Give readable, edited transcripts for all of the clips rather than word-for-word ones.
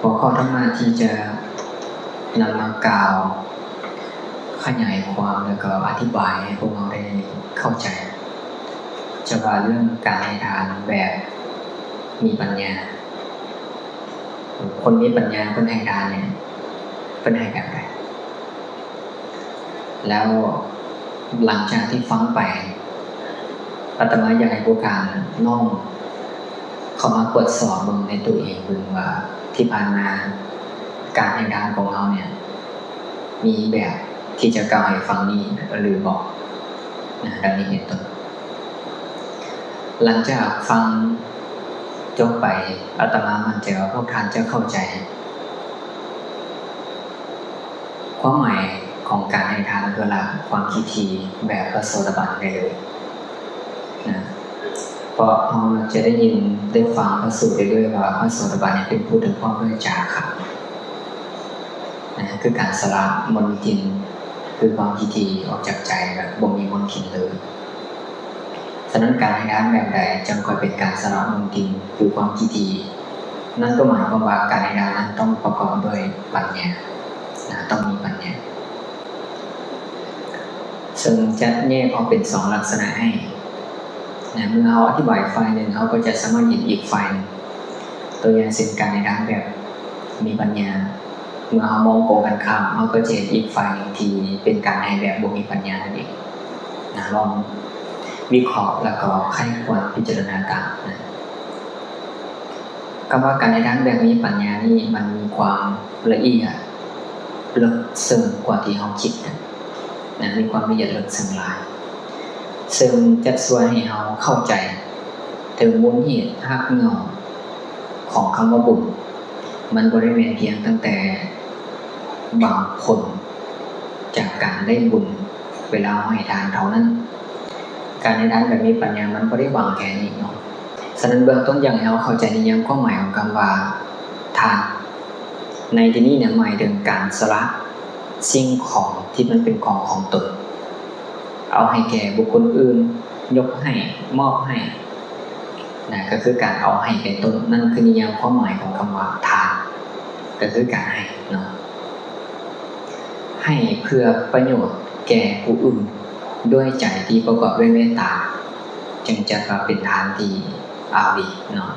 หัวข้อธรรมะที่จะนำมากล่าวขยายความแล้วก็อธิบายให้พวกเราได้เข้าใจจะว่าเรื่องการให้ทานแบบมีปัญญาคนมีปัญญาเพิ่นให้ทานเนี่ยเพิ่นให้แบบไหนแล้วหลังจากที่ฟังไปอาตมาอยากให้พวกการน้อมเข้ามากดสอบในตัวเองเบิ่งว่าที่ผ่านมาการให้ทานของเราเนี่ยมีแบบที่จะกล่าวให้ฟังนี้หรือบอกดังนี้เป็นต้นหลังจากฟังจบไปอาตมามั่นใจว่าพวกท่านจะเข้าใจความหมายของการให้ทานคือหลักความคิดที่แบบพระโสดาบันได้เลยนะเพราะเราจะได้ยินได้ฟังพระสูตรเรื่อยๆว่าพระโสดาบันเป็นผู้ถึงความด้วยจาคะนะคือการสละมลทินคือความคิดที่ออกจากใจแบบบ่มีมลทินเลยฉะนั้นการให้ทานแบบใดจึงค่อยเป็นการสละมลทินคือความคิดที่นั่นก็หมายความว่าการให้ทานนั้นต้องประกอบด้วยปัญญานะต้องมีปัญญาซึ่งจะแยกออกเป็น2ลักษณะให้นะเมื่อเราอธิบายฝ่ายหนึ่งเขาก็จะสามารถเห็นอีกฝ่ายหนึ่งตัวอย่างเช่นการให้ทานแบบมีปัญญาเมื่อเรามองโกงกันข้ามเขาก็จะเห็นอีกฝ่ายหนึ่งที่เป็นการให้แบบบ่มีปัญญานั่นเองนะลองวิเคราะห์แล้วก็ใคร่ควรพิจารณาตามนะคำว่าการให้ทานแบบมีปัญญานี่มันมีความละเอียดลึกซึ้งกว่าที่เราคิดนะมีความละเอียดลึกซึ้งหลายซึ่งจะช่วยให้เราเข้าใจถึงมูลเหตุรากเหง้าของคำว่าบุญมันบ่ได้แม่นเพียงตั้งแต่บางผลจากการได้บุญเวลาให้ทานเท่านั้นการให้ทานแบบมีปัญญามันบ่ได้หวังแค่นี้เนาะฉะนั้นเบื้องต้นอย่างให้เราเข้าใจในแง่ความหมายของคำว่าทานในที่นี้เนี่ยหมายถึงการสละสิ่งของที่มันเป็นของตนเอาให้แก่บุคคลอื่นยกให้มอบให้นะก็คือการเอาให้เป็นต้นนั่นคือนิยามความหมายของคำว่าทานก็คือการให้เนาะให้เพื่อประโยชน์แก่ผู้อื่นด้วยใจที่ประกอบด้วยเมตตาจึงจัดว่าเป็นทานที่อาวีเนาะ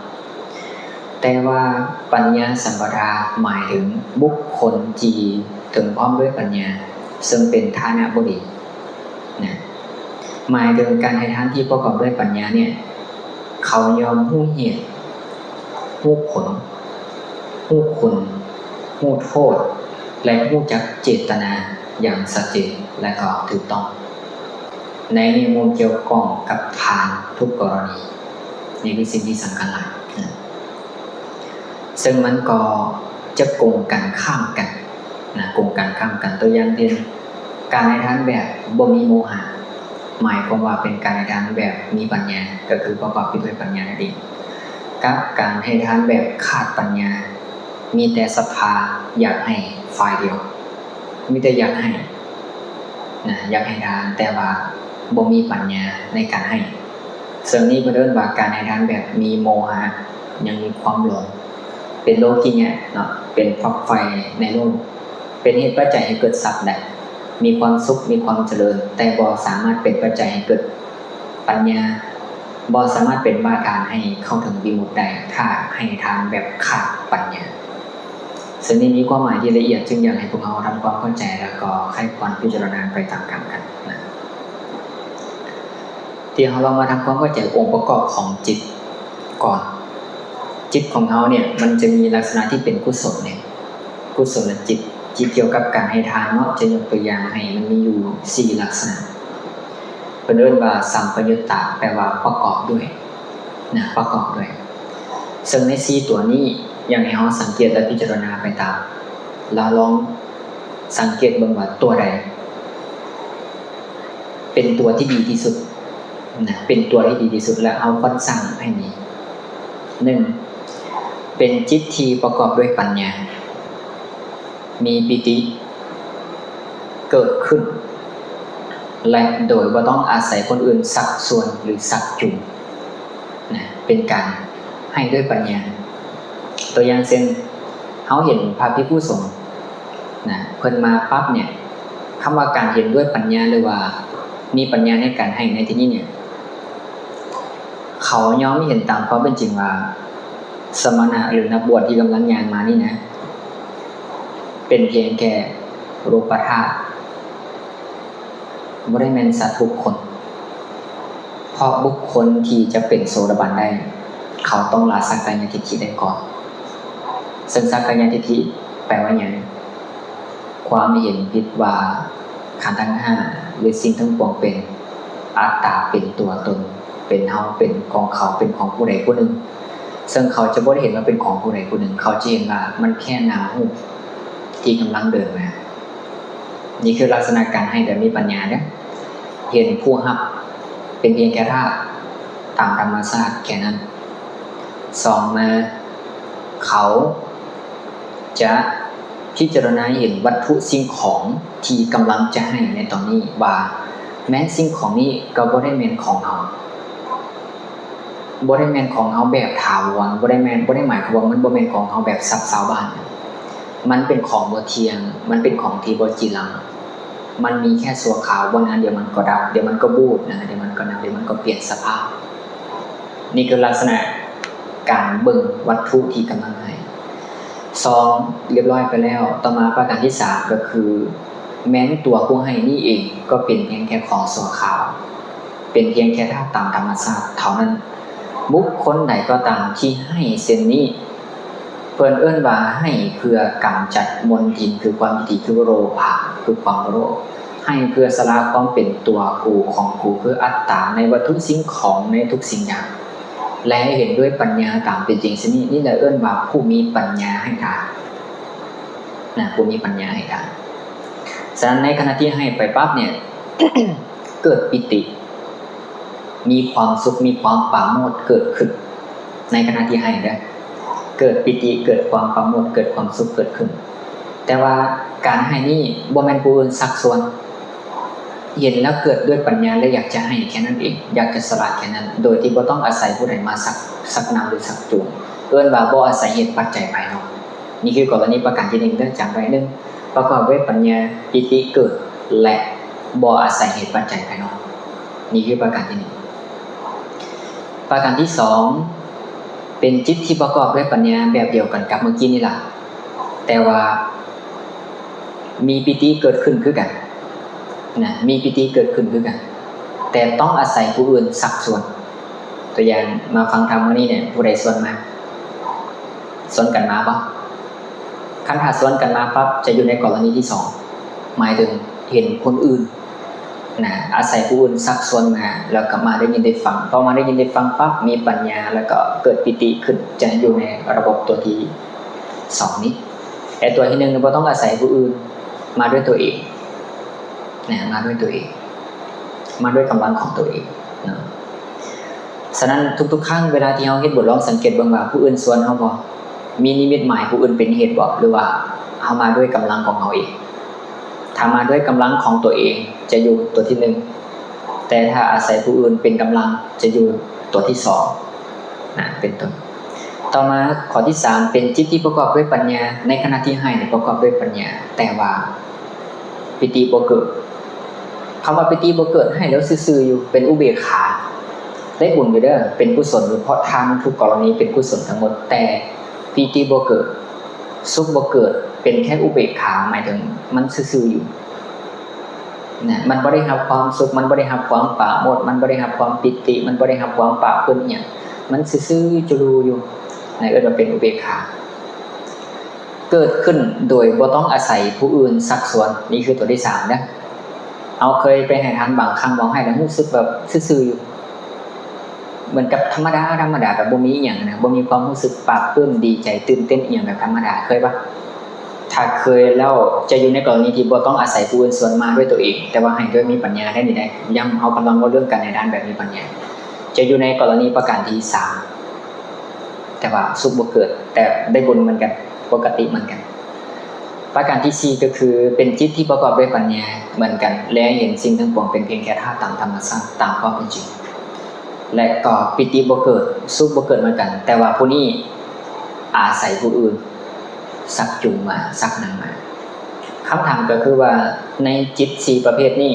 แต่ว่าปัญญาสัมปทาหมายถึงบุคคลที่ถึงพร้อมด้วยปัญญาซึ่งเป็นฐานะบ่ดีนะหมายถึงการให้ทานที่ประกอบด้วยปัญญาเนี่ยเขายอมรู้เหตุรู้ผลรู้คุณรู้โทษและรู้จักเจตนาอย่างชัดเจนและก็ถูกต้องในมุมเกี่ยวข้องกับทานทุกกรณีนี่คือสิ่งที่สำคัญหลายซึ่งมันก็จะโกงกันข้ามกันนะโกงกันข้ามกันตัวอย่างเช่นการให้ทานแบบบ่มีโมหะหมายความว่าเป็นการให้ทานแบบมีปัญญาก็คือประกอบด้วยปัญญานั่นเองกับการให้ทานแบบขาดปัญญามีแต่ศรัทธาอยากให้ฝ่ายเดียวมีแต่อยากให้นะอยากให้ทานแต่ว่าบ่มีปัญญาในการให้ซึ่งนี้ก็เรียกว่าการให้ทานแบบมีโมหะยังมีความหลงเป็นโลกิยะเนาะเป็นฝักใฝ่ในโลกเป็นเหตุปัจจัยให้เกิดทรัพย์ได้มีความสุขมีความเจริญแต่บ่สามารถเป็นปัจจัยให้เกิดปัญญาบ่สามารถเป็นบาตรให้เข้าถึงวิมุตติได้ถ้าให้ทานแบบขาดปัญญาซึ่งนี้มีความหมายที่ละเอียดจึงอยากให้พวกเราทำความเข้าใจแล้วก็ใคร่ควรพิจารณาไปตามกันนะที่เรามาทำความเข้าใจองค์ประกอบของจิตก่อนจิตของเราเนี่ยมันจะมีลักษณะที่เป็นกุศลเนี่ยกุศลจิตเกี่ยวกับการให้ทานเนาะจะยกตัวอย่างให้มันมีอยู่4ลักษณะเป็นเรียกว่าสัมปยุตตะแปลว่าประกอบด้วยนะประกอบด้วยซึ่งใน4ตัวนี้อย่างให้เราสังเกตและพิจารณาไปตามเราลองสังเกตเบิ่งว่าตัวใดเป็นตัวที่ดีที่สุดนะเป็นตัวที่ดีที่สุดแล้วเอาควรสั่งให้มี1เป็นจิตที่ประกอบด้วยปัญญามีปิติเกิดขึ้นและโดยบ่ต้องอาศัยคนอื่นสักส่วนหรือสักจุ่มนะเป็นการให้ด้วยปัญญาตัวอย่างเช่น เฮาเห็นพระภิกษุสงฆ์นะเพิ่นมาปั๊บเนี่ยคำว่าการเห็นด้วยปัญญาหรือว่ามีปัญญาในการให้ในที่นี้เนี่ยเขายอมเห็นตามความเป็นจริงว่าสมณะหรือนักบวชที่กำลังย่างมานี่นะเป็นเพียงแค่รูปธาตุบ่ได้แม่นสัตว์ทุกคนเพราะบุคคลที่จะเป็นโสดาบันได้เขาต้องละสักกายทิฏฐิได้ก่อนซึ่งสักกายทิฏฐิแปลว่าหยังความเห็นผิดว่าขันธ์ทั้งห้าหรือสิ่งทั้งปวงเป็นอัตตาเป็นตัวตนเป็นเฮาเป็นของเขาเป็นของผู้ใดผู้หนึ่งซึ่งเขาจะบ่ได้เห็นว่าเป็นของผู้ใดผู้หนึ่งเขาจะเห็นว่ามันแค่นามรูปที่กำลังเดินมานี่คือลักษณะการให้แบบมีปัญญาเนี่ยเห็นผู้รับเป็นเพียงแค่ธาตุตามธรรมชาติแค่นั้นสองมาเขาจะพิจารณาเห็นวัตถุสิ่งของที่กำลังจะให้ในตอนนี้ว่าแม้สิ่งของนี้ก็บ่ได้แม่นของเฮาบ่ได้แม่นของเฮาแบบถาวรบ่ได้หมายความว่ามันบ่แม่นของเฮาแบบซับซ้าวบ้านมันเป็นของบ่เที่ยงมันเป็นของที่บ่จีรังมันมีแค่ชั่วคราวบ่นานเดี๋ยวมันก็ดับเดี๋ยวมันก็บูดนะเดี๋ยวมันก็ดับเดี๋ยวมันก็เปลี่ยนสภาพนี่คือลักษณะการเบิ่งวัตถุที่กำลังให้2เรียบร้อยไปแล้วต่อมาประการที่3ก็คือแม้ตัวผู้ให้นี่เองก็เป็นเพียงแค่ของชั่วคราวเป็นเพียงแค่ธาตุตามธรรมชาติเท่านั้นบุคคลใดก็ตามที่ให้เช่นนี้เพิ่นเอิ้นว่าให้เพื่อกำจัดมลทินคือความยึดถือคือโลภะคือความโลภให้เพื่อสละความเป็นตัวกูของกูคืออัตตาในวัตถุสิ่งของในทุกสิ่งอย่างและเห็นด้วยปัญญาตามเป็นจริงสินี่แหละเอิ้นว่าผู้มีปัญญาให้ทานนะผู้มีปัญญาให้ทานฉะนั้นในขณะที่ให้ไปปั๊บเนี่ย เกิดปิติมีความสุขมีความปราโมทย์เกิดขึ้นในขณะที่ให้ได้เกิดปิติเกิดความปราโมทย์เกิดความสุขเกิดขึ้นแต่ว่าการให้นี่บ่แม่นผู้อื่นสักส่วนเห็นแล้วเกิดด้วยปัญญาและอยากจะให้แค่นั้นเองอยากจะสละแค่นั้นโดยที่บ่ต้องอาศัยผู้ใดมาสักนำหรือสักจูงเอิ้นว่าบ่อาศัยเหตุปัจจัยภายนอกนี่คือกรณีประการที่1เด้อจำไว้1ประกอบด้วยปัญญาปิติเกิดและบ่อาศัยเหตุปัจจัยภายนอกนี่คือประการที่1ประการที่2เป็นจิตที่ประกอบด้วยปัญญาแบบเดียวกันกับเมื่อกี้นี่ล่ะแต่ว่ามีปิติเกิดขึ้นคือกันนะมีปิติเกิดขึ้นคือกันแต่ต้องอาศัยผู้อื่นสักส่วนตัวอย่างมาฟังธรรมวันนี้เนี่ยผู้ใดส่วนมาส่วนกันมาปะคันถ้าส่วนกันมาปั๊บจะอยู่ในกรณีที่2หมายถึงเห็นคนอื่นนะอาศัยผู้อื่นสักส่วนมาแล้วก็มาได้ยินได้ฟังพอมาได้ยินได้ฟังปั๊บมีปัญญาแล้วก็เกิดปิติขึ้นจะอยู่ในระบบตัวที่2นี้แต่ตัวที่1เนี่ยบ่ต้องอาศัยผู้อื่นมาด้วยตัวเองนะมาด้วยตัวเองมาด้วยกำลังของตัวเองนะฉะนั้นทุกๆครั้งเวลาที่เฮาเฮ็ดบทลองสังเกตเบิ่งว่าผู้อื่นส่วนเฮาบ่มีนิมิตหมายผู้อื่นเป็นเหตุบ่หรือว่าเฮามาด้วยกำลังของเฮาเองถ้ามาด้วยกำลังของตัวเองจะอยู่ตัวที่1แต่ถ้าอาศัยผู้อื่นเป็นกำลังจะอยู่ตัวที่2นะเป็นต้นต่อมาข้อที่3เป็นจิตที่ประกอบด้วยปัญญาในขณะที่ให้ประกอบด้วยปัญญาแต่ว่าปิติบ่เกิดคำว่าปิติบ่เกิดให้แล้วซื่อๆอยู่เป็นอุเบกขาได้บุญอยู่เด้อเป็นกุศลเพราะทานทุกกรณีเป็นกุศลทั้งหมดแต่ปิติบ่เกิดสุขบ่เกิดเป็นแค่อุเบกขาหมายถึงมันซื่อๆอยู่นะมันบ่ได้รับความสุขมันบ่ได้รับความปราโมทย์มันบ่ได้รับความปิติมันบ่ได้รับความปราบปลื้มอิหยังมันซื่อๆจุลูอยู่นั่นเอิ้นว่าเป็นอุเบกขาเกิดขึ้นโดยบ่ต้องอาศัยผู้อื่นสักส่วนนี่คือตัวที่3นะเอาเคยไปให้ทานบางครั้งร้องไห้แล้วรู้สึกแบบซื่อๆอยู่เหมือนกับธรรมดาแบบบ่มีอิหยังนะบ่มีความรู้สึกปราบปลื้มดีใจตื่นเต้นอีหยังแบบธรรมดาเคยปะถ้าเคยแล้วจะอยู่ในกรณีที่บ่ต้องอาศัยผู้อื่นส่วนมาด้วยตัวเองแต่ว่าให้ด้วยมีปัญญาได้นี่ได้ย้ำเอากำลังว่าเรื่องกันในด้านแบบมีปัญญาจะอยู่ในกรณีประการที่3แต่ว่าสุขบ่เกิดแต่ได้บุญเหมือนกันปกติเหมือนกันประการที่4ก็คือเป็นจิตที่ประกอบด้วยปัญญาเหมือนกันและเห็นสิ่งทั้งปวงเป็นเพียงแค่ธาตุตามธรรมชาติตามความเป็นจริงและก็ปิติบ่เกิดสุขบ่เกิดเหมือนกันแต่ว่าผู้นี้อาศัยผู้อื่น สักจุงมาสักนำมาคำถามก็คือว่าในจิต4ประเภทนี้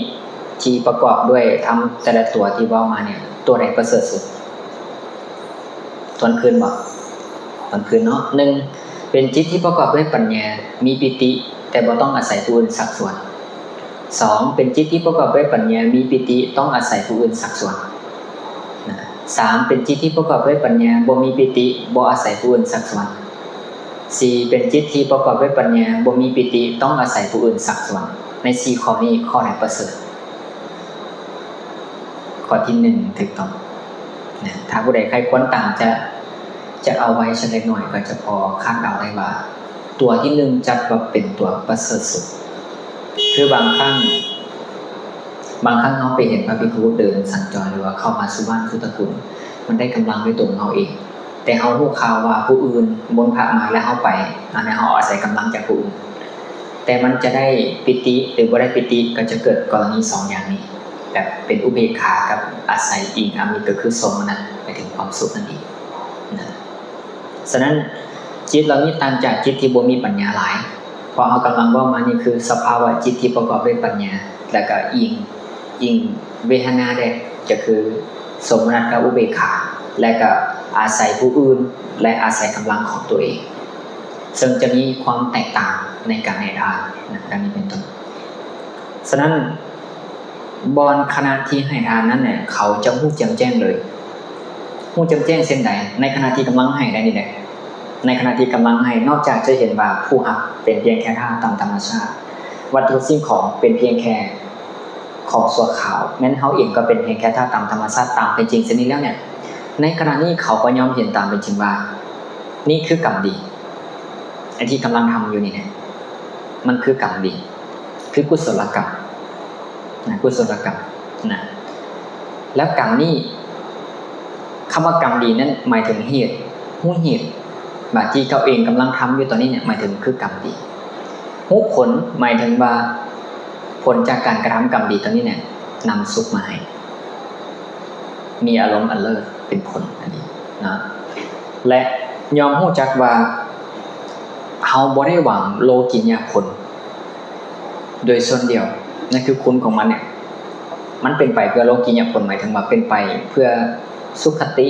ที่ประกอบด้วยทำแต่ละตัวที่ว่ามาเนี่ยตัวไหนประเสริฐสุดตอนคืนบอกตอนคืนเนาะ1เป็นจิตที่ประกอบด้วยปัญญามีปิติแต่บ่ต้องอาศัยผู้อื่นสักส่วน2เป็นจิตที่ประกอบด้วยปัญญามีปิติต้องอาศัยผู้อื่นสักส่วน3เป็นจิตที่ประกอบด้วยปัญญาบ่มีปิติบ่อาศัยผู้อื่นสักส่วน4เป็นจิตที่ประกอบด้วยปัญญาบ่มีปิติต้องอาศัยผู้อื่นสักส่วนใน4ข้อนี้ข้อไหนประเสริฐข้อที่1ถูกต้องนะถ้าผู้ใดใครควรตามจะเอาไว้สักเล็กน้อยก็จะพอคาดเดาได้ว่าตัวที่1จัดว่าเป็นตัวประเสริฐสุดคือบางครั้งเราไปเห็นพระภิกษุเดินสัญจรหรือว่าเข้ามาสู่บ้านพุทธคุณมันได้กำลังด้วยตัวเราเองแต่เรารู้ข่าวว่าผู้อื่นบนพระมาแล้วเราไปอันนี้เราอาศัยกำลังจากผู้อื่นแต่มันจะได้ปิติหรือบ่ได้ปิติก็จะเกิดกรณี2อย่างนี้แบบเป็นอุเบกขากับอาศัยอิงอามิก็คือสมนัตไปถึงความสุขนั่นเองนะฉะนั้นจิตเรานี่ต่างจากจิตที่บ่มีปัญญาหลายเพราะเรากำลังว่ามานี่คือสภาวะจิตที่ประกอบด้วยปัญญาแล้วก็อิงเวทนาได้ก็คือสมนัตกับอุเบกขาและก็อาศัยผู้อื่นและอาศัยกำลังของตัวเองซึ่งจะมีความแตกต่างในการให้ทานนะดังนี้เป็นต้นฉะนั้นบอนขณะที่ให้ทานนั้นเนี่ยเขาจะฮู้แจ่มแจ้งเลยฮู้แจ่มแจ้งเส้นใดในขณะที่กำลังให้ได้นี่แหละในขณะที่กำลังให้นอกจากจะเห็นว่าผู้รับเป็นเพียงแค่ธาตุตามธรรมชาติวัตถุสิ่งของเป็นเพียงแค่ของส่วนขาวแม้นเขาเองก็เป็นเพียงแค่ธาตุตามธรรมชาติตามเป็นจริงเช่นนี้แล้วเนี่ยในขณะนี้เขาก็ยอมเห็นตามเป็นจริงว่านี่คือกรรมดีไอ้ที่กำลังทำอยู่นี่เนี่ยมันคือกรรมดีคือกุศลกรรมนะกุศลกรรมนะแล้วกรรมนี้คำว่ากรรมดีนั้นหมายถึงเหตุหูเหตุแบบที่เขาเองกำลังทำอยู่ตอนนี้เนี่ยหมายถึงคือกรรมดีหูผลหมายถึงว่าผลจากการกระทำกรรมดีตอนนี้เนี่ยนำสุขมาให้มีอารมณ์อันเลิศเป็นผลอันนี้นะและยอมรู้จักว่าเฮาบ่ได้หวังโลกิยผลโดยส่วนเดียวนั่นคือคุณของมันเนี่ยมันเป็นไปเพื่อโลกิยผลหมายถึงว่าเป็นไปเพื่อสุขติ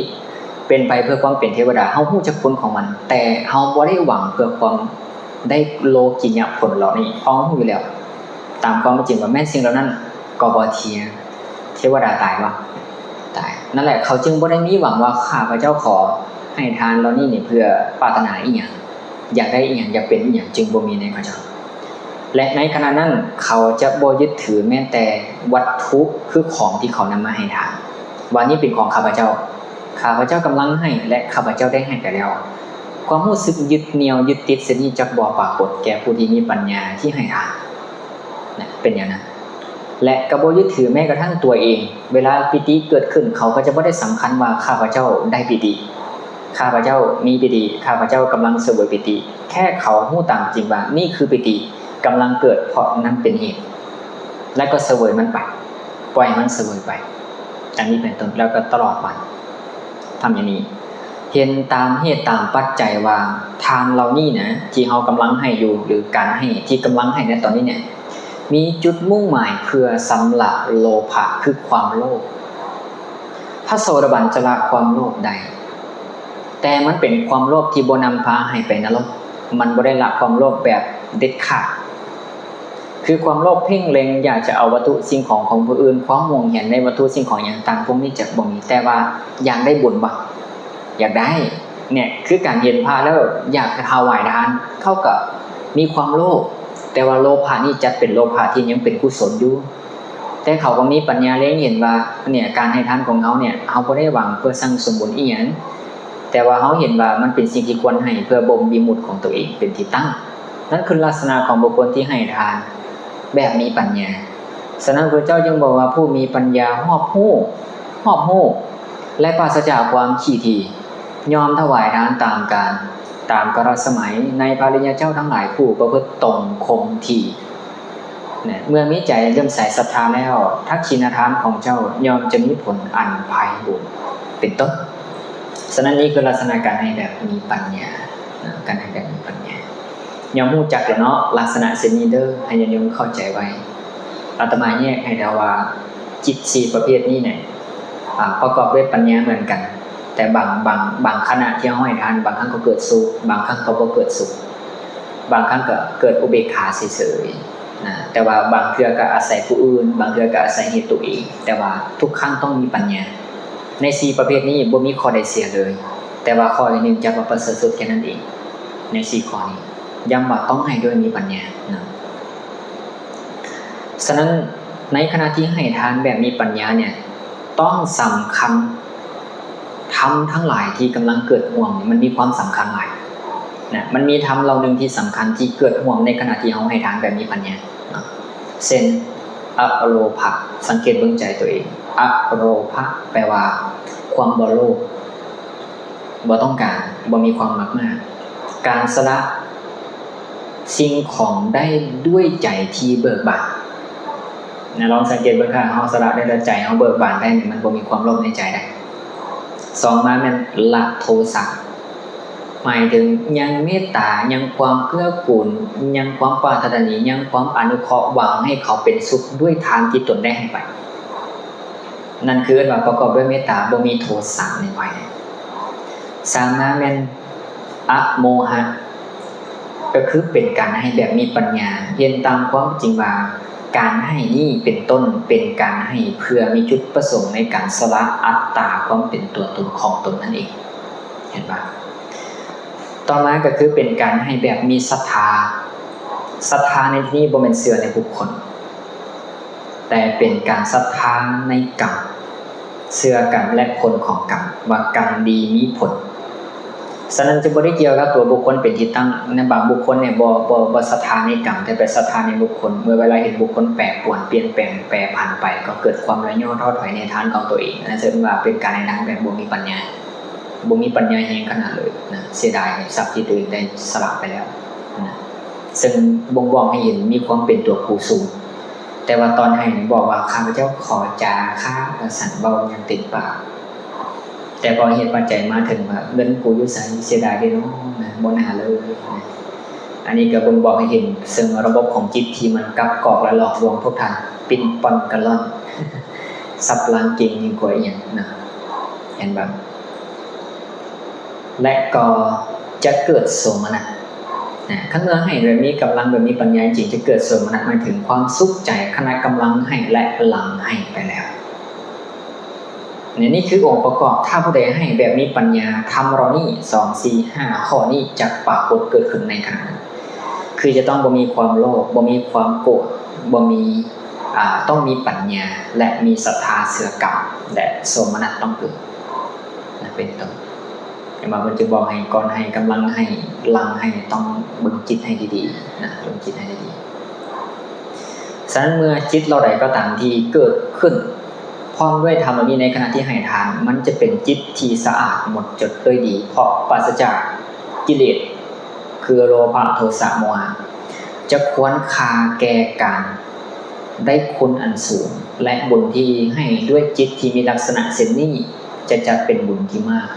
เป็นไปเพื่อความเป็นเทวดาเฮารู้จักคุณของมันแต่เฮาบ่ได้หวังเพื่อความได้โลกิยผลเหล่านี้เฮารู้อยู่แล้วตามความจริงว่าแม้สิ่งเหล่านั้นก็บ่เที่ยงเทวดาตายบ่ตายนั่นแหละเขาจึงบ่ได้มีหวังว่าข้าพเจ้าขอให้ทานเหล่านี้นี่เพื่อปรารถนาอีหยังอยากได้อีหยังอยากเป็นอีหยังจึงบ่มีในพระเจ้าและในขณะนั้นเขาจะบ่ยึดถือแม้แต่วัตถุคือของที่เขานำมาให้ทานว่านี่เป็นของข้าพเจ้ากำลังให้และข้าพเจ้าได้ให้ไปแล้วความรู้สึกยึดเหนี่ยวยึดติดเสียนี้จักบ่ปรากฏแก่ผู้ที่มีปัญญาที่ให้ทานนะเป็นอย่างนั้นและก็บ่ยึดถือแม้กระทั่งตัวเองเวลาปิติเกิดขึ้นเขาก็จะบ่ได้สำคัญว่าข้าพเจ้าได้ปิติข้าพเจ้ามีปิติข้าพเจ้ากำลังเสวยปิติแค่เขารู้ตามจริงว่านี่คือปิติกำลังเกิดเพราะนั้นเป็นเหตุและก็เสวยมันไปปล่อยมันเสวยไปอันนี้เป็นต้นแล้วก็ตลอดวันทำอย่างนี้เห็นตามเหตุตามปัจจัยว่าทานเรานี่นะที่เรากำลังให้อยู่หรือการให้ที่กำลังให้ในตอนนี้เนี่ยมีจุดมุ่งหมายเพื่อสำละโลภะคือความโลภพระโสดาบันจะละความโลภได้แต่มันเป็นความโลภที่บ่นำพาให้ไปนรกมันบ่ได้ละความโลภแบบเด็ดขาดคือความโลภเพ่งเล็งอยากจะเอาวัตถุสิ่งของของผู้อื่นความห่วงแหนในวัตถุสิ่งของอย่างต่างพวกนี้จะบ่มีแต่ว่าอยากได้บุญบ่อยากได้เนี่ยคือการเห็นพระแล้วอยากถวายทานเข้ากับมีความโลภแต่ว่าโลภะนี่จัดเป็นโลภะที่ยังเป็นกุศลอยู่แต่เขาก็มีปัญญาเล็งเห็นว่าเนี่ยการให้ทานของเขาเนี่ยเขาบ่ได้หวังเพื่อสร้างสมบูรณ์อีหยังแต่ว่าเขาเห็นว่ามันเป็นสิ่งที่ควรให้เพื่อบ่มวิมุตติของตัวเองเป็นที่ตั้งนั่นคือลักษณะของบุคคลที่ให้ทานแบบมีปัญญาฉะนั้นพระเจ้าจึงบอกว่าผู้มีปัญญาหอบหู้และปราศจากความขี้ถี่ยอมถวายทานตามกาลตามกาลสมัยในพระริยเจ้าทั้งหลายผู้ประพฤติตรงคงที่เมื่อมีใจเริ่มใส่ศรัทธาแล้วทักษิณทานของเจ้ายอมจะมีผลอันไพบูลย์เป็นต้นฉะนั้นนี่คือลักษณะการให้แบบมีปัญญาการให้แบบมีปัญญา ยอมรู้จักแล้วเนาะลักษณะเช่นนี้เด้อให้โยมเข้าใจไว้อาตมาแยกให้ได้ว่าจิต4ประเภทนี้เนี่ยประกอบด้วยปัญญาเหมือนกันแต่บางขณะที่ห้อยทานบางครั้งก็เกิดสุขบางครั้งก็บ่เกิดสุขบางครั้งก็เกิดอุเบกขาเฉยๆนะแต่ว่าบางเทื่อก็อาศัยผู้อื่นบางเทื่อก็อาศัยเหตุตัวเองแต่ว่าทุกครั้งต้องมีปัญญาใน4ประเภทนี้บ่มีข้อใดเสียเลยแต่ว่าข้อที่1จักว่าประเสริฐสุดแค่นั้นเองใน4ข้อนี้ย้ำว่าต้องให้ด้วยมีปัญญานะฉะนั้นในขณะที่ให้ทานแบบมีปัญญาเนี่ยต้องสำคัญธรรมทั้งหลายที่กำลังเกิดห่วงมันมีความสำคัญหลายนะมันมีธรรมเหล่านึงที่สำคัญที่เกิดห่วงในขณะที่เฮาให้ทานแบบมีปัญญาเช่นอโลภะสังเกตเบิ่งใจตัวเองอโลภะแปลว่าความบ่โลภบ่ต้องการบ่มีความมักมากการสละสิ่งของได้ด้วยใจที่เบิกบานนะลองสังเกตเบิ่งค่ะเฮาสละได้ด้วยใจเฮาเบิกบานได้มันบ่มีความโลภในใจได้2มาแม่นละโทสะหมายถึงยังเมตตายังความเกื้อกูลยังความปรารถนาดียังความอนุเคราะห์หวังให้เขาเป็นสุขด้วยทานที่ตนได้ให้ไปนั่นคือว่าประกอบด้วยเมตตาบ่มีโทสะในภายใน3มาแม่นอโมหะก็คือเป็นการให้แบบมีปัญญาเห็นตามความจริงว่าการให้นี่เป็นต้นเป็นการให้เพื่อมีจุดประสงค์ในการสละอัตตาความเป็นตัวตนของตนนั่นเองเห็นป่ะต่อมาก็คือเป็นการให้แบบมีศรัทธาในที่นี้บ่แม่นเชื่อในบุคคลแต่เป็นการศรัทธาในกรรมเชื่อกรรมและผลของกรรมว่ากรรมดีมีผลฉะนั้นจะบ่ได้เกี่ยวกับตัวบุคคลเป็นที่ตั้งในบางบุคคลเนี่ยบ่ศรัทธาในกรรมแต่เป็นศรัทธาในบุคคลเมื่อเวลาเห็นบุคคลแปรปรวนเปลี่ยนแปลงแปรผันไปก็เกิดความระย่อท้อถอยในทางของตัวเองนั่นถือว่าเป็นการในทางแบบบ่มีปัญญาแฮงขนาดเลยนะเสียดายทรัพย์ที่ตัวเองได้สละไปแล้วนะซึ่งบ่งบอกให้เห็นมีความเป็นตัวผู้สูงแต่ว่าตอนให้บอกว่าข้าพเจ้าขอจาค่าสันเบายังติดปากแต่พอเหตุปัจจัยมาถึงว่าเงินกูอยู่ไสเสียดายเด้เนาะนะบ่น่าเลยนะอันนี้ก็บ่งบอกให้เห็นซึ่งระบบของจิตที่มันกับกอกและหลอกลวงทุกท่านปิ้นป่อนกะล่อนสับล้างเก่งยิ่งกว่าอีหยังนะเห็นบ่และก็จะเกิดโสมนัสขั้นเมื่อให้แบบมีกำลังแบบมีปัญญาจริงจะเกิดโสมนัสหมายถึงความสุขใจขณะกำลังให้และหลังให้ไปแล้วนี่คือองค์ประกอบถ้าผู้ใดให้แบบมีปัญญาทำเรานี่2 4 5ข้อนี้จะปรากฏเกิดขึ้นในขณะนั้นคือจะต้องบ่มีความโลภบ่มีความโกรธบ่มีต้องมีปัญญาและมีศรัทธาเชื่อกรรมและโสมนัสต้องเกิดนะเป็นต้นมามันจะบอกให้ก่อนให้กำลังให้หลังให้ต้องเบิ่งจิตให้ดีๆนะเบิ่งจิตให้ดีๆฉะนั้นเมื่อจิตเราใดก็ตามที่เกิดขึ้นพร้อมด้วยธรรมนี้ในขณะที่ให้ทานมันจะเป็นจิตที่สะอาดหมดจดด้วยดีเพราะปราศจากกิเลสคือโลภะโทสะโมหะจะควรค่าแก่การได้คุณอันสูงและบุญที่ให้ด้วยจิตที่มีลักษณะเช่นนี้จะจัดเป็นบุญที่มาก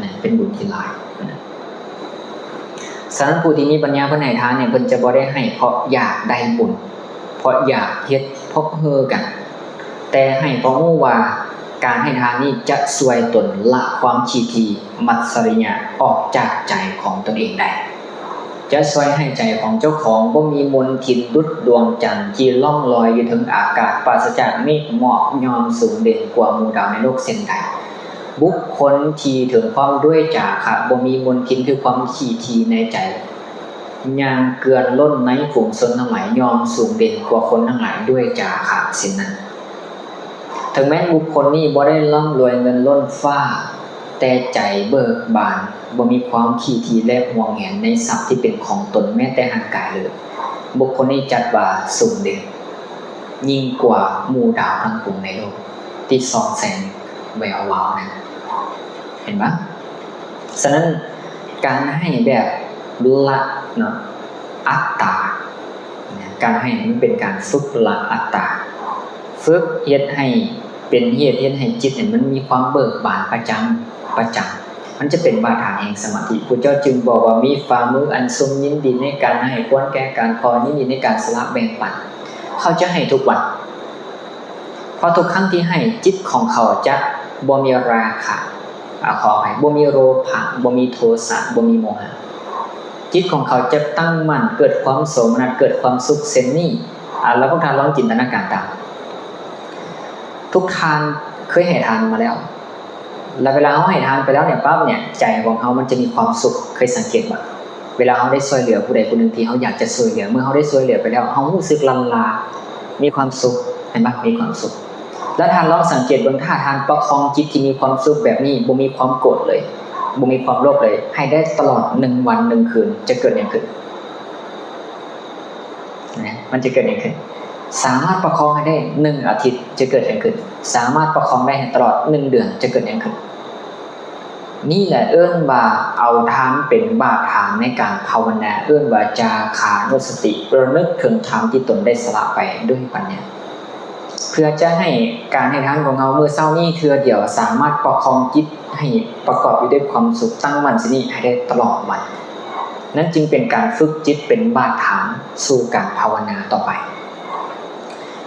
นะเป็นบุญที่หลายนะฉะนั้นผู้ที่มีปัญญาเพิ่นให้ทานเนี่ยเพิ่นจะบ่ได้ให้เพราะอยากได้บุญเพราะอยากเฮ็ดเพราะเพ้อกันแต่ให้เพราะรู้ว่าการให้ทานนี้จะช่วยตนละความขี้ถี่มัจฉริยะออกจากใจของตนเองได้จะช่วยให้ใจของเจ้าของบ่มีมลทินดุจดวงจันทร์ที่ล่องลอยอยู่ถึงอากาศปราศจากเมฆหมอกยอมสูงเด่นกว่าหมู่ดาวในโลกเส้นใดบุคคลที่ถึงความด้วยจาคะบ่มีมลทินคือความขี้ถี่ในใจย่างเกลือนล้นในฝูงชนทั้งหลายยอมสูงเด่นกว่าคนทั้งหลายด้วยจาคะเช่นนั้นถึงแม้บุคคลนี้บ่ได้ร่ำรวยเงินล้นฟ้าแต่ใจเบิกบานบ่มีความขี้ถี่และหวงแหนในทรัพย์ที่เป็นของตนแม้แต่ห่างไกลเลยบุคคลนี้จัดว่าสูงเด่นยิ่งกว่าหมู่ดาวทั้งปวงในโลกที่ส่องแสงแวววาวนะเห็นปะฉะนั้นการให้แบบละเนาะอัตตาการให้มันเป็นการฝึกละอัตตาฝึกเฮ็ดให้เป็นเหตุเฮ็ดให้จิตเนี่ยมันมีความเบิกบานประจำ มันจะเป็นบาดฐานแห่งสมาธิพระเจ้าจึงบอกว่ามีฝ่ามืออันทรงยินดีในการให้ควรแก่การพอยินดีในการสละแบ่งปันเขาจะให้ทุกวันเพราะทุกครั้งที่ให้จิตของเขาจะบ่มีราคะขออภัยบ่มีโลภะบ่มีโทสะบ่มีโมหะจิตของเขาจะตั้งมั่นเกิดความโสมนัสเกิดความสุขเซนนี่แล้วพวกท่านลองจินตนาการตามทุกทานเคยให้ทานมาแล้วเวลาเขาให้ทานไปแล้วเนี่ยปั๊บเนี่ยใจของเขามันจะมีความสุขเคยสังเกตป่ะเวลาเขาได้ช่วยเหลือผู้ใดผู้หนึ่งที่เขาอยากจะช่วยเหลือเมื่อเขาได้ช่วยเหลือไปแล้วเขารู้สึกลันลามีความสุขเห็นป่ะมีความสุขแล้วทานลองสังเกตบนท่าทานประคองจิตที่มีความสุขแบบนี้บ่มีความโกรธเลยบ่มีความโลภเลยให้ได้ตลอด1วัน1คืนจะเกิดอย่างขึ้นนะมันจะเกิดอย่างขึ้นสามารถประคองให้ได้1อาทิตย์จะเกิดอย่างขึ้นสามารถประคองได้ตลอด1เดือนจะเกิดอย่างขึ้นนี่แหละเอื้นว่าเอาทานเป็นบาดฐานในการภาวนาเอื้นว่าจาขานุสติระลึกถึงธรรมที่ตนได้สละไปด้วยปัญญาเพื่อจะให้การให้ทานของเราเมื่อเช้านี้เทื่อเดียวสามารถประคองจิตให้ประกอบอยู่ด้วยความสุขตั้งมั่นสินี้ให้ได้ตลอดวันนั่นจึงเป็นการฝึกจิตเป็นบาดฐานสู่การภาวนาต่อไป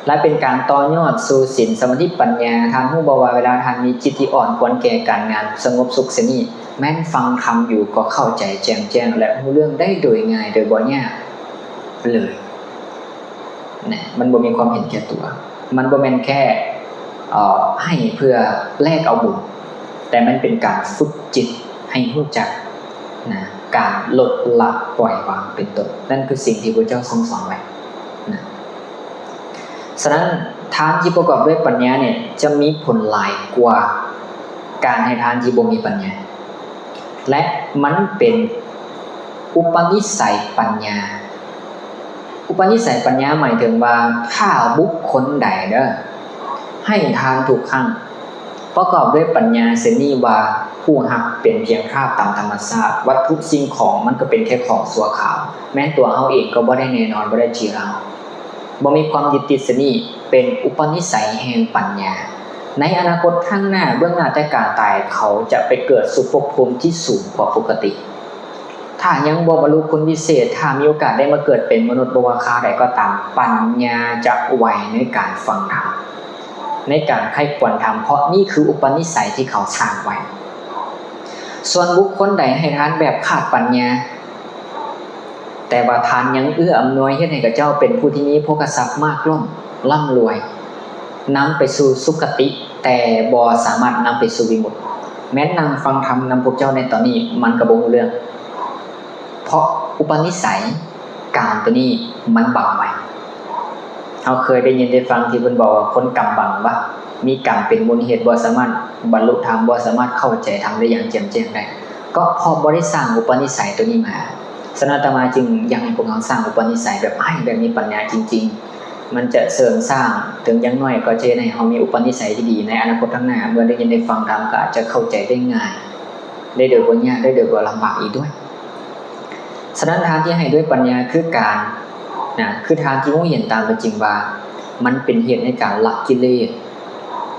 และเป็นการต่อยอดสู่ศีลสมาธิปัญญาทานผู้บวาเวลาทานมีจิตที่อ่อนควรแก่การงานสงบสุขเสนีแม้นฟังธรรมอยู่ก็เข้าใจแจ่มแจ้งและรู้เรื่องได้โดยง่ายโดยบ่ยากเลยนะมันบ่มีความเห็นแก่ตัวมันบ่แม่นแค่ให้เพื่อแลกเอาบุญแต่มันเป็นการฝึกจิตให้รู้จักนะการลดละปล่อยวางเป็นต้นนั่นคือสิ่งที่พระเจ้าทรงสอนไว้นะฉะนั้นทานที่ประกอบด้วยปัญญาเนี่ยจะมีผลหลายกว่าการให้ทานที่บ่มีปัญญาและมันเป็นอุปนิสัยปัญญาอุปนิสัยปัญญาหมายถึงว่าถ้าบุคคลใดให้ทานทุกครั้งประกอบด้วยปัญญาเสนีว่าผู้หักเป็นเพียงคราบตามธรรมชาติวัตถุสิ่งของมันก็เป็นแค่ของชั่วคราวแม้ตัวเฮาเองก็บ่ได้แน่นอนบ่ได้จีรังบ่มีความยึดติดเสนีเป็นอุปนิสัยแห่งปัญญาในอนาคตข้างหน้าเบื้องหน้าแต่การตายเขาจะไปเกิดสุภพภูมิที่สูงกว่าปกติถ้ายังบ่บรรลุคุณวิเศษถ้ามีโอกาสได้มาเกิดเป็นมนุษย์บวคาใดก็ตามปัญญาจะไวในการฟังธรรมในการใคร่ควรธรรมเพราะนี่คืออุปนิสัยที่เขาสร้างไว้ส่วนบุคคลใดให้ทานแบบขาดปัญญาแต่ว่าทานยังเอื้ออำนวยให้กับเจ้าเป็นผู้ที่มีโภคทรัพย์มากล้นร่ำรวยนำไปสู่สุคติแต่บ่สามารถนำไปสู่วิมุตติแม้นำฟังธรรมนำพวกเจ้าในตอนนี้มันก็บ่รู้เรื่องเพราะอุปนิสัยการตัวนี้มันบังไว้เราเคยได้ยินได้ฟังที่เพิ่นบอกว่าคนกรรมบังบ่มีกรรมเป็นมูลเหตุบ่สามารถบรรลุธรรมบ่สามารถเข้าใจธรรมได้อย่างแจ่มแจ้งได้ก็เพราะบ่ได้สร้างอุปนิสัยตัวนี้มาฉะนั้นอาตมาจึงอยากให้พวกเราสร้างอุปนิสัยแบบให้แบบมีปัญญาจริงๆมันจะเสริมสร้างถึงอย่างน้อยก็จะให้เรามีอุปนิสัยที่ดีในอนาคตข้างหน้าเมื่อได้ยินได้ฟังธรรมก็อาจจะเข้าใจได้ง่ายได้โดยบ่ยากได้โดยบ่ลำบากอีกด้วยฉะนั้นทานที่ให้ด้วยปัญญาคือการคือทานที่รู้เห็นตามเป็นจริงว่ามันเป็นเหตุในการละกิเลส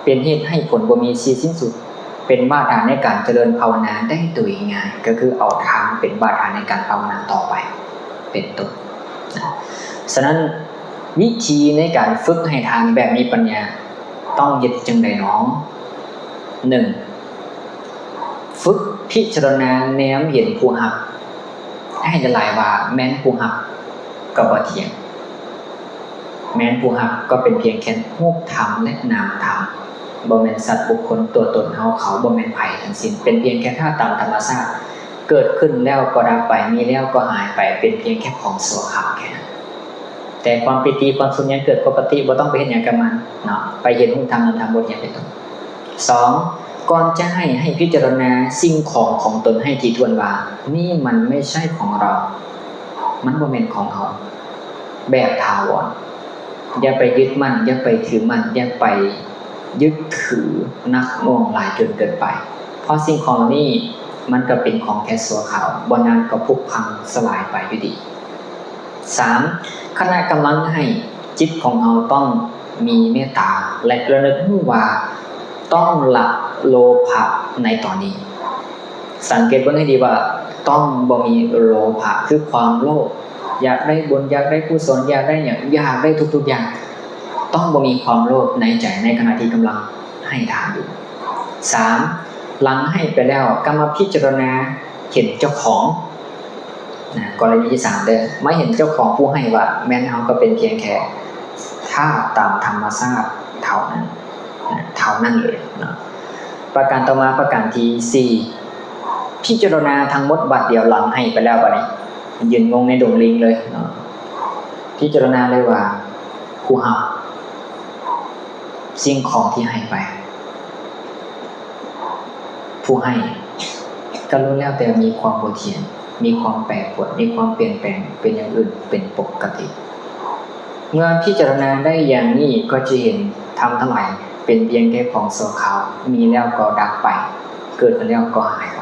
เป็นเหตุให้ผลบ่มีสิ้นสุดเป็นบาดฐานในการเจริญภาวนาได้โดยง่ายก็คือเอาทานเป็นบาดฐานในการภาวนาต่อไปเป็นต้นฉะนั้นวิธีในการฝึกให้ทานแบบมีปัญญาต้องยึดจังใดน้อง 1. ฝึกพิจารณาแนมเห็นผู้หักให้ละลายว่าแม้นผู้หักก็บ่เที่ยงแม้นผู้หักก็เป็นเพียงแค่รูปธรรมและนามธรรมบ่แม่นสัตว์บุคคลตัวตนเฮาเขาบ่แม่นไผทั้งสิ้นเป็นเพียงแค่ธาตุตามธรรมชาติเกิดขึ้นแล้วก็ดับไปมีแล้วก็หายไปเป็นเพียงแค่ของชั่วคราวแค่นั้นแต่ความปิติความสุขยังเกิดปกติบ่ต้องไปเฮ็ดหยังกับมันเนาะไปเห็นรูปธรรมนามธรรมบ่เที่ยงเป็นต้น 2. ก่อนจะให้พิจารณาสิ่งของตนให้ถี่ถ้วนว่านี่มันไม่ใช่ของเรามันบ่แม่นของเฮาแบบถาวรอย่าไปยึดมั่นอย่าไปถือมั่นอย่าไปยึดถือนักน่วงหลายจนเกินไปเพราะสิ่งของนี้มันก็เป็นของแค่ชั่วคราวบ่นานก็ผุพังสลายไปอยู่ดี 3. ขณะกำลังให้จิตของเราต้องมีเมตตาและระลึกรู้ว่าต้องละโลภะในตอนนี้ สังเกตเบิ่งให้ดีว่าต้องบ่มีโลภะคือความโลภอยากได้บุญอยากได้กุศลอยากได้อย่างอยากได้ทุกๆอย่างต้องบ่มีความโลภในใจในขณะที่กำลังให้ทานอยู่ 3. หลังให้ไปแล้วก็มาพิจารณาเห็นเจ้าของกรณีที่3เด้อมาเห็นเจ้าของผู้ให้ว่าแม้นเฮาก็เป็นเพียงแค่ถ้าตามธรรมชาติเท่านั้นเลยเนาะประการต่อมาประการที่4พิจารณาทั้งหมดบัดเดียวหลังให้ไปแล้วบัดนี้ยืนงงในดงลิงเลยเนาะพิจารณาเลยว่าผู้ให้สิ่งของที่ให้ไปผู้ให้ก็รู้แล้วแต่มีความบ่เที่ยงมีความแปรปรวนมีความเปลี่ยนแปลงเป็นอย่างอื่นเป็นปกติเมื่อพิจารณาได้อย่างนี้ก็จะเห็นธรรมทั้งหลายเป็นเพียงแค่ของชั่วคราวมีแล้วก็ดับไปเกิดแล้วก็หายไป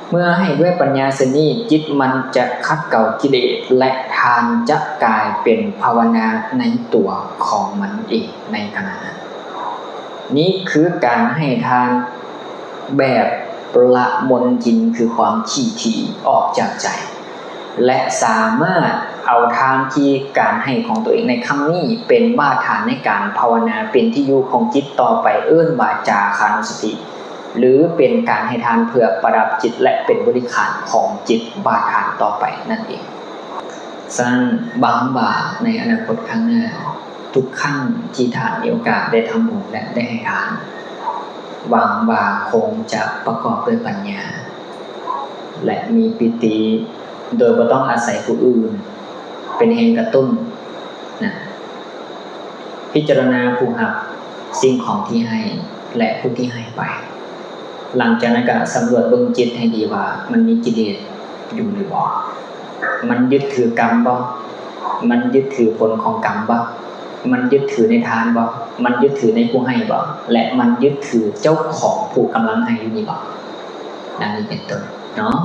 เมื่อให้ด้วยปัญญาเสนีจิตมันจะคัดเก่ากิเลสและทานจะกลายเป็นภาวนาในตัวของมันเองในขณะนั้นนี้คือการให้ทานแบบละมนทินคือความขี้ถี่ออกจากใจและสามารถเอาทางที่การให้ของตัวเองในครั้งนี้เป็นบาฐานในการภาวนาเป็นที่อยู่ของจิตต่อไปเอื้นวาจาคานุสติหรือเป็นการให้ทานเพื่อประดับจิตและเป็นบริขารของจิตบาฐานต่อไปนั่นเองฉะนั้นบางบาในอนาคตข้างหน้าทุกครั้งที่ท่านมีโอกาสได้ทำบุญและได้ให้ทานหวังว่าคงจะประกอบด้วยปัญญาและมีปิติโดยบ่ต้องอาศัยผู้อื่นเป็นแรงกระตุ้นนะพิจารณาผู้รับสิ่งของที่ให้และผู้ที่ให้ไปหลังจากนั้นก็สำรวจเบิ่งจิตให้ดีว่ามันมีกิเลสอยู่หรือบ่มันยึดถือกรรมบ่มันยึดถือผลของกรรมบ่มันยึดถือในทานบ่มันยึดถือในผู้ให้บ่และมันยึดถือเจ้าของผู้กำลังให้อยู่นี่บ่ดังนี้เป็นต้นเนาะ